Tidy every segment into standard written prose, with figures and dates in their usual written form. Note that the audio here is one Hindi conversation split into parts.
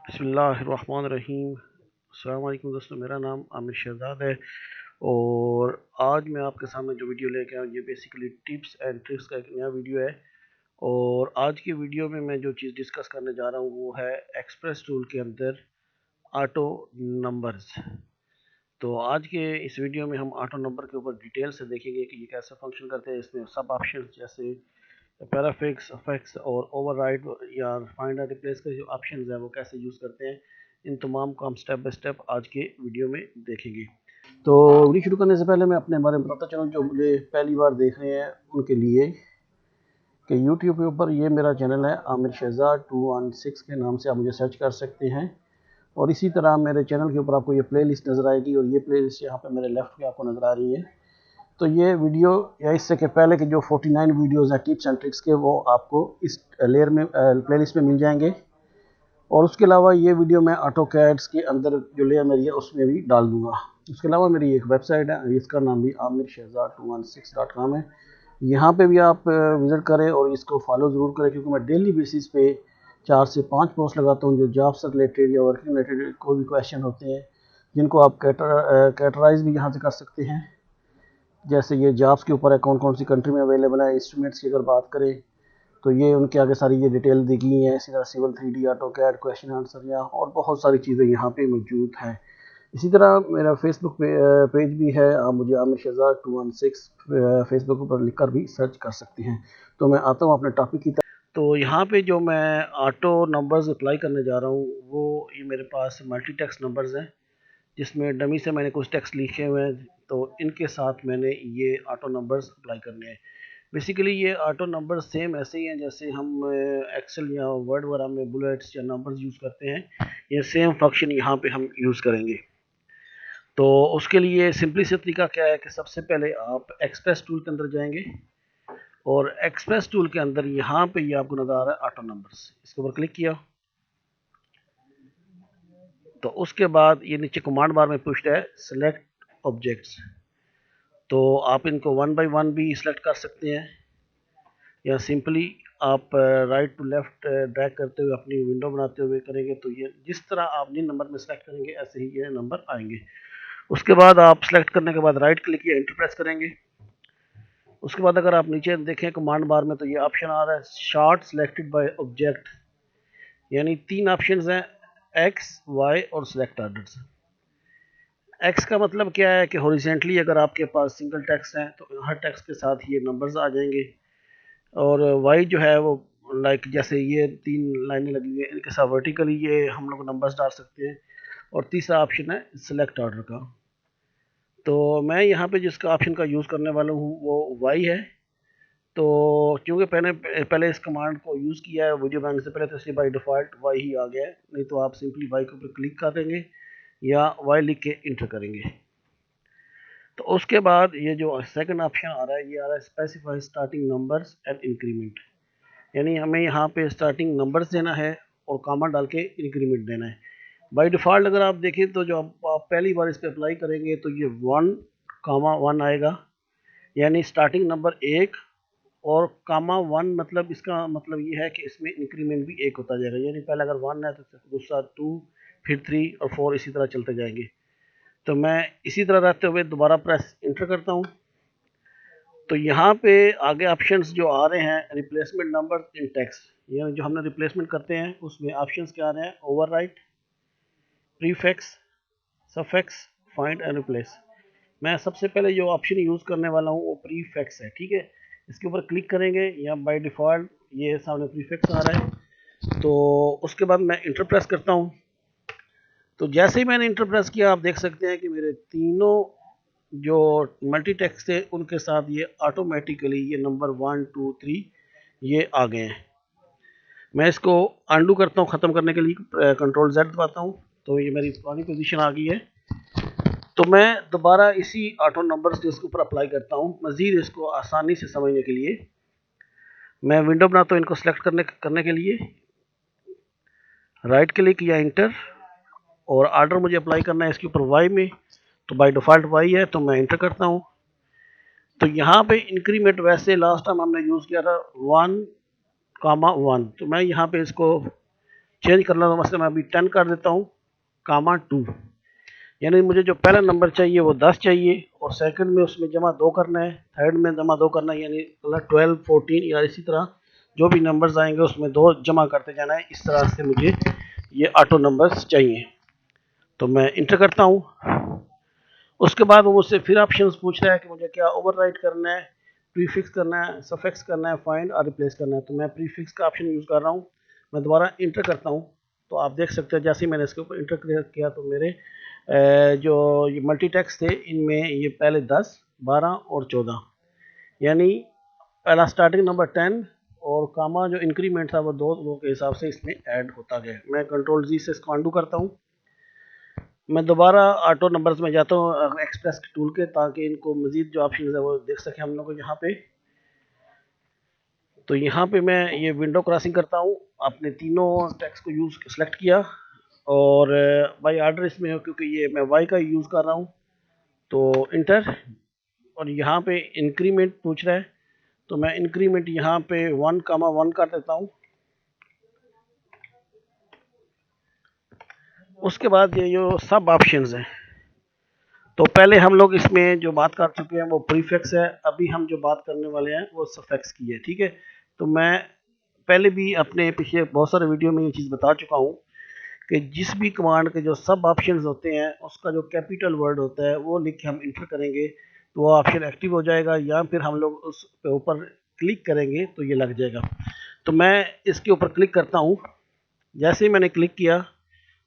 बिस्मिल्लाहिर्रहमानिर्रहीम। अस्सलाम वालेकुम दोस्तों, मेरा नाम आमिर शहजाद है और आज मैं आपके सामने जो वीडियो लेके आया हूँ ये बेसिकली टिप्स एंड ट्रिक्स का एक नया वीडियो है। और आज की वीडियो में मैं जो चीज़ डिस्कस करने जा रहा हूँ वो है एक्सप्रेस टूल के अंदर ऑटो नंबर्स। तो आज के इस वीडियो में हम ऑटो नंबर के ऊपर डिटेल से देखेंगे कि ये कैसे फंक्शन करते हैं। इसमें सब ऑप्शन जैसे पैराफिक्स, अफेक्स और ओवरराइड या फाइंड एंड रिप्लेस के जो ऑप्शंस हैं वो कैसे यूज़ करते हैं, इन तमाम को हम स्टेप बाय स्टेप आज के वीडियो में देखेंगे। तो वीडियो शुरू करने से पहले मैं अपने बारे में बताता चलूँ, जो मुझे पहली बार देख रहे हैं उनके लिए, कि यूट्यूब के ऊपर ये मेरा चैनल है आमिर शहजाद 216 के नाम से आप मुझे सर्च कर सकते हैं। और इसी तरह मेरे चैनल के ऊपर आपको ये प्लेलिस्ट नज़र आएगी और ये प्लेलिस्ट यहाँ पे मेरे लेफ्ट पे आपको नज़र आ रही है। तो ये वीडियो या इससे के पहले के जो 49 वीडियोस हैं टिप्स एंड ट्रिक्स के, वो आपको इस लेयर में प्लेलिस्ट में मिल जाएंगे। और उसके अलावा ये वीडियो मैं ऑटो कैड्स के अंदर जो लेयर मेरी है उसमें भी डाल दूंगा। उसके अलावा मेरी एक वेबसाइट है, इसका नाम भी आमिर शहजाद 216.com है। यहाँ पे भी आप विज़िट करें और इसको फॉलो ज़रूर करें, क्योंकि मैं डेली बेसिस पे 4 से 5 पोस्ट लगाता हूँ जो जॉब से रिलेटेड या वर्किंग रिलेटेड कोई भी क्वेश्चन होते हैं, जिनको आप कैटराइज भी यहाँ से कर सकते हैं। जैसे ये जॉब्स के ऊपर है, कौन कौन सी कंट्री में अवेलेबल है। इंस्ट्रूमेंट्स की अगर बात करें तो ये उनके आगे सारी ये डिटेल दी गई है। इसी तरह civil 3D, AutoCAD, question answer या और बहुत सारी चीज़ें यहाँ पे मौजूद हैं। इसी तरह मेरा फेसबुक पेज भी है, आप मुझे आमिर शहजाद 216 फेसबुक पर लिखकर भी सर्च कर सकते हैं। तो मैं आता हूँ अपने टॉपिक की तरफ। तो यहाँ पे जो मैं ऑटो नंबर्स अप्लाई करने जा रहा हूँ वो ये मेरे पास मल्टी टेक्स्ट नंबर्स हैं, जिसमें डमी से मैंने कुछ टेक्स्ट लिखे हुए हैं। तो इनके साथ मैंने ये ऑटो नंबर्स अप्लाई करने हैं। बेसिकली ये ऑटो नंबर सेम ऐसे ही हैं जैसे हम एक्सेल या वर्ड वगैरह में बुलेट्स या नंबर्स यूज़ करते हैं। ये सेम फंक्शन यहाँ पे हम यूज़ करेंगे। तो उसके लिए सिंपली से तरीका क्या है कि सबसे पहले आप एक्सप्रेस टूल के अंदर जाएंगे और एक्सप्रेस टूल के अंदर यहाँ पे ये आपको नज़र आ रहा है ऑटो नंबर्स, इसके ऊपर क्लिक किया। तो उसके बाद ये नीचे कमांड बार में पूछता है सेलेक्ट ऑब्जेक्ट्स। तो आप इनको वन बाय वन भी सिलेक्ट कर सकते हैं या सिंपली आप राइट टू लेफ्ट ड्रैग करते हुए अपनी विंडो बनाते हुए करेंगे। तो ये जिस तरह आप जिन नंबर में सेलेक्ट करेंगे ऐसे ही ये नंबर आएंगे। उसके बाद आप सेलेक्ट करने के बाद राइट क्लिक या एंटर प्रेस करेंगे। उसके बाद अगर आप नीचे देखें कमांड बार में तो ये ऑप्शन आ रहा है शॉर्ट सेलेक्टेड बाय ऑब्जेक्ट, यानी 3 ऑप्शंस हैं, एक्स, वाई और सिलेक्ट ऑर्डर्स। एक्स का मतलब क्या है कि हॉरिजेंटली अगर आपके पास सिंगल टेक्स्ट है तो हर टेक्स्ट के साथ ये नंबर्स आ जाएंगे। और वाई जो है वो लाइक जैसे ये 3 लाइनें लगी हुई है इनके साथ वर्टिकली ये हम लोग नंबर्स डाल सकते हैं। और तीसरा ऑप्शन है सिलेक्ट ऑर्डर का। तो मैं यहाँ पे जिसका ऑप्शन का यूज़ करने वाला हूँ वो वाई है। तो क्योंकि पहले इस कमांड को यूज़ किया है वीडियो बनाने से पहले, तो इसलिए बाई डिफ़ॉल्ट वाई ही आ गया है। नहीं तो आप सिंपली वाई के ऊपर क्लिक कर देंगे या वाई लिख के इंटर करेंगे। तो उसके बाद ये जो सेकंड ऑप्शन आ रहा है ये आ रहा है specify starting numbers and increment, यानी हमें यहाँ पे स्टार्टिंग नंबर्स देना है और कॉमा डाल के इंक्रीमेंट देना है। बाय डिफ़ॉल्ट अगर आप देखें तो जो आप पहली बार इस पर अप्लाई करेंगे तो ये 1,1 आएगा, यानी स्टार्टिंग नंबर 1 और कामा 1, मतलब इसका मतलब ये है कि इसमें इंक्रीमेंट भी 1 होता जाएगा। यानी पहले अगर 1 है तो दूसरा 2, फिर 3 और 4 इसी तरह चलते जाएंगे। तो मैं इसी तरह रहते हुए दोबारा प्रेस इंटर करता हूँ। तो यहाँ पे आगे ऑप्शंस जो आ रहे हैं रिप्लेसमेंट नंबर इन टेक्स्ट, यानी जो हमने रिप्लेसमेंट करते हैं उसमें ऑप्शंस क्या आ रहे हैं, overwrite, prefix, suffix, find and replace. मैं सबसे पहले जो ऑप्शन यूज़ करने वाला हूँ वो प्रीफिक्स है, ठीक है। इसके ऊपर क्लिक करेंगे या बाय डिफ़ॉल्ट ये सामने प्रीफिक्स आ रहा है। तो उसके बाद मैं इंटर प्रेस करता हूँ। तो जैसे ही मैंने इंटर प्रेस किया आप देख सकते हैं कि मेरे तीनों जो मल्टी टेक्स्ट थे उनके साथ ये ऑटोमेटिकली ये नंबर 1, 2, 3 ये आ गए हैं। मैं इसको अंडू करता हूँ ख़त्म करने के लिए, कंट्रोल Z दबाता हूँ तो ये मेरी पुरानी पोजीशन आ गई है। तो मैं दोबारा इसी ऑटो नंबर्स के उसके ऊपर अप्लाई करता हूँ। मज़ीद इसको आसानी से समझने के लिए मैं विंडो बनाता हूँ, इनको सेलेक्ट करने के लिए राइट क्लिक या इंटर, और आर्डर मुझे अप्लाई करना है इसके ऊपर वाई में, तो बाय डिफ़ॉल्ट वाई है तो मैं इंटर करता हूँ। तो यहाँ पे इंक्रीमेंट वैसे लास्ट टाइम हमने यूज़ किया था 1,1, तो मैं यहाँ पे इसको चेंज करना, तो मसलन मैं अभी 10 कर देता हूँ कामा 2, यानी मुझे जो पहला नंबर चाहिए वो 10 चाहिए, और सेकंड में उसमें जमा 2 करना है, थर्ड में जमा 2 करना है, यानी 12 14 या इसी तरह जो भी नंबर्स आएंगे उसमें 2 जमा करते जाना है। इस तरह से मुझे ये ऑटो नंबर्स चाहिए। तो मैं इंटर करता हूँ। उसके बाद वो मुझसे फिर ऑप्शंस पूछ रहा है कि मुझे क्या ओवरराइट करना है, प्रीफिक्स करना है, सफिक्स करना है, फाइंड और रिप्लेस करना है। तो मैं प्रीफिक्स का ऑप्शन यूज़ कर रहा हूँ। मैं दोबारा इंटर करता हूँ, तो आप देख सकते हैं जैसे ही मैंने इसके ऊपर इंटर किया तो मेरे जो ये मल्टी टेक्स्ट थे इनमें ये पहले 10, 12 और 14, यानी पहला स्टार्टिंग नंबर 10 और कामा जो इंक्रीमेंट था वो 2 के हिसाब से इसमें ऐड होता गया। मैं कंट्रोल जी से इसको अंडू करता हूँ। मैं दोबारा ऑटो नंबर्स में जाता हूँ एक्सप्रेस के टूल के, ताकि इनको मजीद जो ऑप्शन है वो देख सके हम लोग यहाँ पे। तो यहाँ पे मैं ये विंडो क्रॉसिंग करता हूँ, अपने तीनों टेक्स्ट को यूज़ सेलेक्ट किया, और बाई ऑर्डर इसमें हो क्योंकि ये मैं वाई का यूज़ कर रहा हूँ, तो इंटर। और यहाँ पे इंक्रीमेंट पूछ रहा है, तो मैं इंक्रीमेंट यहाँ पे 1,1 कर देता हूँ। उसके बाद ये जो सब ऑप्शंस हैं, तो पहले हम लोग इसमें जो बात कर चुके हैं वो प्रीफिक्स है, अभी हम जो बात करने वाले हैं वो सफिक्स की है, ठीक है। तो मैं पहले भी अपने पिछले बहुत सारे वीडियो में ये चीज़ बता चुका हूँ कि जिस भी कमांड के जो सब ऑप्शंस होते हैं उसका जो कैपिटल वर्ड होता है वो लिख के हम इंटर करेंगे तो वो ऑप्शन एक्टिव हो जाएगा, या फिर हम लोग उस पे ऊपर क्लिक करेंगे तो ये लग जाएगा। तो मैं इसके ऊपर क्लिक करता हूँ। जैसे ही मैंने क्लिक किया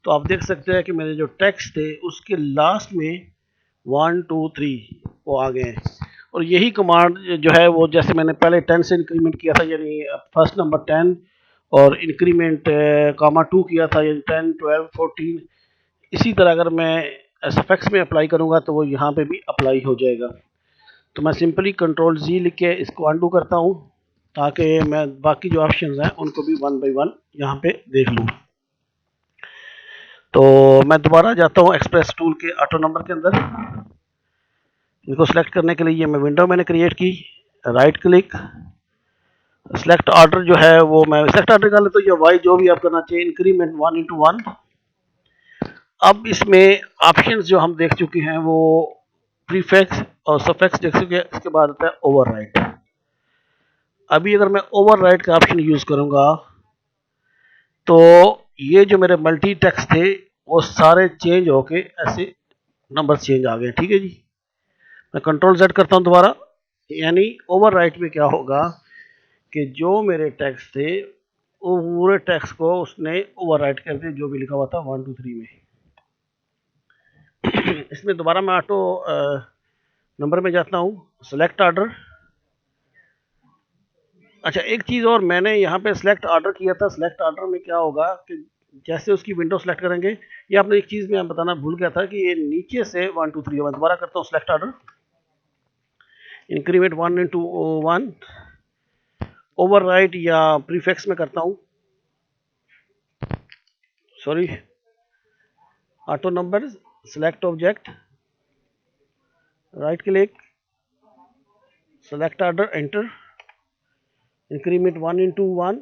तो आप देख सकते हैं कि मेरे जो टेक्स्ट थे उसके लास्ट में 1 2 3 वो आ गए हैं। और यही कमांड जो है वो जैसे मैंने पहले 10 से इंक्रीमेंट किया था, यानी फर्स्ट नंबर 10 और इंक्रीमेंट कामा 2 किया था, यानी 10 12 14, इसी तरह अगर मैं सफिक्स में अप्लाई करूंगा तो वो यहाँ पे भी अप्लाई हो जाएगा। तो मैं सिंपली कंट्रोल जी लिख के इसको अंडू करता हूँ, ताकि मैं बाकी जो ऑप्शंस हैं उनको भी 1 बाय 1 यहाँ पे देख लूँ। तो मैं दोबारा जाता हूँ एक्सप्रेस टूल के ऑटो नंबर के अंदर। इनको सेलेक्ट करने के लिए ये मैं विंडो मैंने क्रिएट की, राइट क्लिक, सेलेक्ट ऑर्डर जो है वो मैं सेलेक्ट ऑर्डर कर लेता हूँ, या वाई जो भी आप करना चाहिए, इंक्रीमेंट 1 into 1। अब इसमें ऑप्शंस जो हम देख चुके हैं वो प्रीफिक्स और सफिक्स देख चुके हैं, इसके बाद आता है ओवरराइट। अभी अगर मैं ओवरराइट का ऑप्शन यूज करूंगा तो ये जो मेरे मल्टी टेक्स्ट थे वो सारे चेंज होके ऐसे नंबर चेंज आ गए, ठीक है जी। मैं कंट्रोल जेड करता हूं दोबारा, यानी ओवरराइट में क्या होगा कि जो मेरे टेक्स्ट थे वो पूरे टेक्स्ट को उसने ओवरराइट कर दिया जो भी लिखा हुआ था 1 2 3 में। इसमें दोबारा मैं ऑटो नंबर में जाता हूँ, सेलेक्ट ऑर्डर। अच्छा, एक चीज़ और, मैंने यहाँ पे सेलेक्ट ऑर्डर किया था। सेलेक्ट ऑर्डर में क्या होगा कि जैसे उसकी विंडो सेलेक्ट करेंगे, ये आपने एक चीज़ में बताना भूल गया था कि ये नीचे से 1 2 3, मैं दोबारा करता हूँ select order, increment 1 into 1, overwrite या प्रीफिक्स में करता हूँ, sorry, auto number, select object, right click, select order, enter, increment 1 into 1,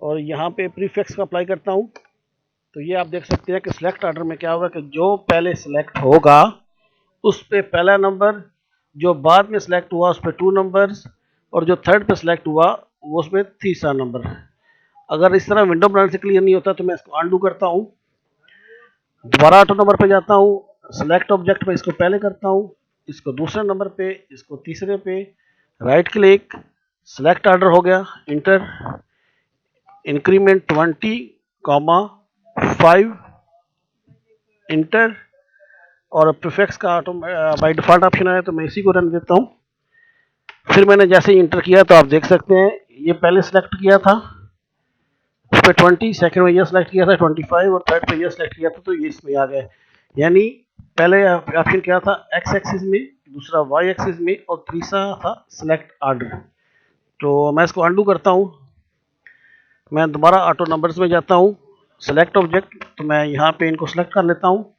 और यहाँ पे प्रीफिक्स का अप्लाई करता हूँ। तो ये आप देख सकते हैं कि सिलेक्ट ऑर्डर में क्या होगा कि जो पहले सिलेक्ट होगा उस पे पहला नंबर, जो बाद में सिलेक्ट हुआ उस पे 2 नंबर्स, और जो थर्ड पे सिलेक्ट हुआ वो उस पे तीसरा नंबर। अगर इस तरह विंडो बनाने से क्लियर नहीं होता तो मैं इसको अनडू करता हूँ, दोबारा ऑटो नंबर पे जाता हूँ, सेलेक्ट ऑब्जेक्ट पे इसको पहले करता हूँ, इसको दूसरे नंबर पे, इसको तीसरे पे, राइट क्लिक, सेलेक्ट ऑर्डर हो गया, इंटर, इंक्रीमेंट 20,5, इंटर, और प्रीफिक्स का ऑटो बाय डिफॉल्ट ऑप्शन आया तो मैं इसी को रन देता हूँ। फिर मैंने जैसे ही इंटर किया तो आप देख सकते हैं ये पहले सेलेक्ट किया था उस पर 20, सेकंड में ये सेलेक्ट किया था 25, और थर्ड पे ये सेलेक्ट किया था तो ये इसमें आ गए। यानी पहले ऑप्शन क्या था, एक्स एक्सिस में, दूसरा वाई एक्सिस में, और तीसरा था सेलेक्ट ऑर्डर। तो मैं इसको अंडू करता हूँ, मैं दोबारा ऑटो नंबर्स में जाता हूँ, सेलेक्ट ऑब्जेक्ट, तो मैं यहाँ पे इनको सेलेक्ट कर लेता हूँ,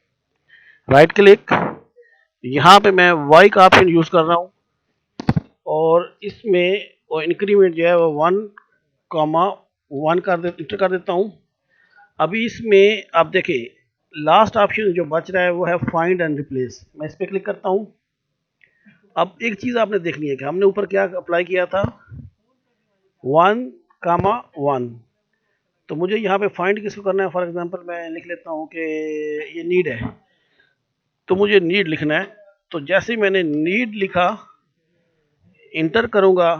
राइट क्लिक, यहाँ पे मैं वाई का ऑप्शन यूज कर रहा हूँ, और इसमें वो इंक्रीमेंट जो है वो 1, इंटर कर देता हूँ। अभी इसमें आप देखें लास्ट ऑप्शन जो बच रहा है वो है फाइंड एंड रिप्लेस। मैं इस पर क्लिक करता हूँ। अब एक चीज़ आपने देखनी है कि हमने ऊपर क्या अप्लाई किया था, 1,1। तो मुझे यहाँ पे फाइंड किसको करना है, फॉर एग्जांपल मैं लिख लेता हूँ कि ये नीड है, तो मुझे नीड लिखना है। तो जैसे ही मैंने नीड लिखा, इंटर करूँगा,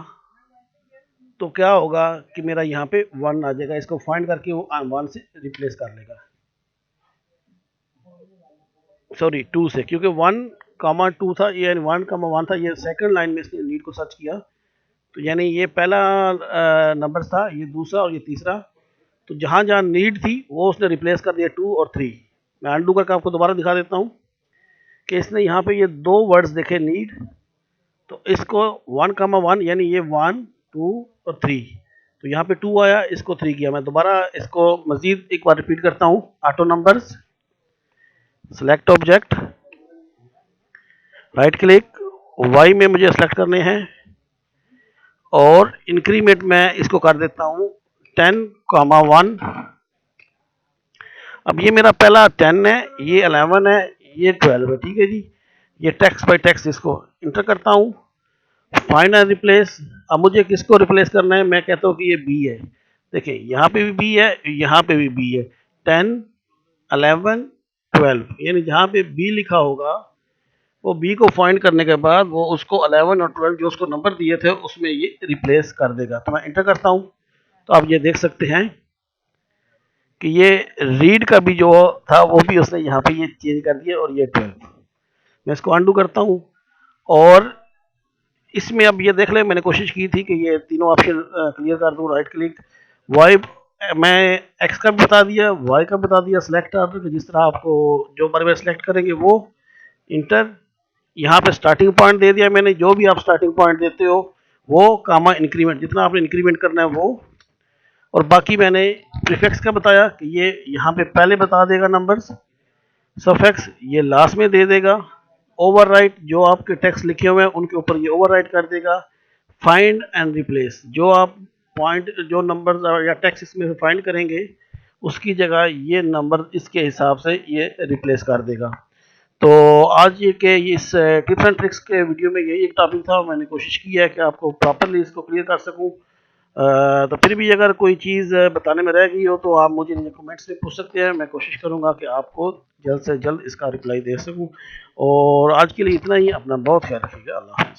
तो क्या होगा कि मेरा यहाँ पे 1 आ जाएगा। इसको फाइंड करके वो 1 से रिप्लेस कर लेगा, सॉरी 2 से, क्योंकि 1,2 था, ये 1,1 था, ये सेकंड लाइन में इसने नीड को सर्च किया। तो यानी ये पहला नंबर था, ये दूसरा और ये तीसरा। तो जहाँ जहाँ नीड थी वो उसने रिप्लेस कर दिया 2 और 3। मैं अनडू करके आपको दोबारा दिखा देता हूँ कि इसने यहाँ पे ये 2 वर्ड्स देखे नीड, तो इसको 1,1 यानी ये 1, 2 और 3, तो यहाँ पे 2 आया, इसको 3 किया। मैं दोबारा इसको मजीद एक बार रिपीट करता हूँ। Auto numbers, select object, right click, Y में मुझे सेलेक्ट करने हैं और इंक्रीमेंट में इसको कर देता हूँ 10,1। अब ये मेरा पहला 10 है, ये 11 है, ये 12 है, ठीक है जी। ये टेक्स्ट बाय टेक्स्ट इसको इंटर करता हूँ, फाइंड एंड रिप्लेस। अब मुझे किसको रिप्लेस करना है, मैं कहता हूँ कि ये बी है। देखिए यहाँ पे भी बी है, यहाँ पे भी बी है। 10, 11, 12, यानी जहाँ पे बी लिखा होगा वो बी को फाइंड करने के बाद वो उसको 11 और 12 जो उसको नंबर दिए थे उसमें ये रिप्लेस कर देगा। तो मैं इंटर करता हूँ, तो आप ये देख सकते हैं कि ये रीड का भी जो था वो भी उसने यहाँ पे ये चेंज कर दिया और ये 12। मैं इसको अनडू करता हूँ और इसमें अब ये देख ले, मैंने कोशिश की थी कि ये तीनों ऑप्शन क्लियर कर दूँ। राइट क्लिक, वाई, मैं एक्स का भी बता दिया, वाई का बता दिया, सिलेक्ट ऑर्डर, जिस तरह आपको जो बार बार सिलेक्ट करेंगे वो। इंटर, यहाँ पे स्टार्टिंग पॉइंट दे दिया मैंने, जो भी आप स्टार्टिंग पॉइंट देते हो वो, कामा इंक्रीमेंट, जितना आपने इंक्रीमेंट करना है वो। और बाकी मैंने प्रीफिक्स का बताया कि ये यहाँ पे पहले बता देगा नंबर्स, सफिक्स ये लास्ट में दे देगा, ओवरराइट जो आपके टेक्स्ट लिखे हुए हैं उनके ऊपर ये ओवरराइट कर देगा, फाइंड एंड रिप्लेस जो आप पॉइंट जो नंबर या टेक्स्ट इसमें फाइंड करेंगे उसकी जगह ये नंबर इसके हिसाब से ये रिप्लेस कर देगा। तो आज ये के इस टिप्स एंड ट्रिक्स के वीडियो में यही एक टॉपिक था। मैंने कोशिश की है कि आपको प्रॉपरली इसको क्लियर कर सकूं। तो फिर भी अगर कोई चीज़ बताने में रह गई हो तो आप मुझे कमेंट्स में पूछ सकते हैं। मैं कोशिश करूंगा कि आपको जल्द से जल्द इसका रिप्लाई दे सकूं। और आज के लिए इतना ही। अपना बहुत ख्याल रखिएगा। अल्लाह हाफ़िज़।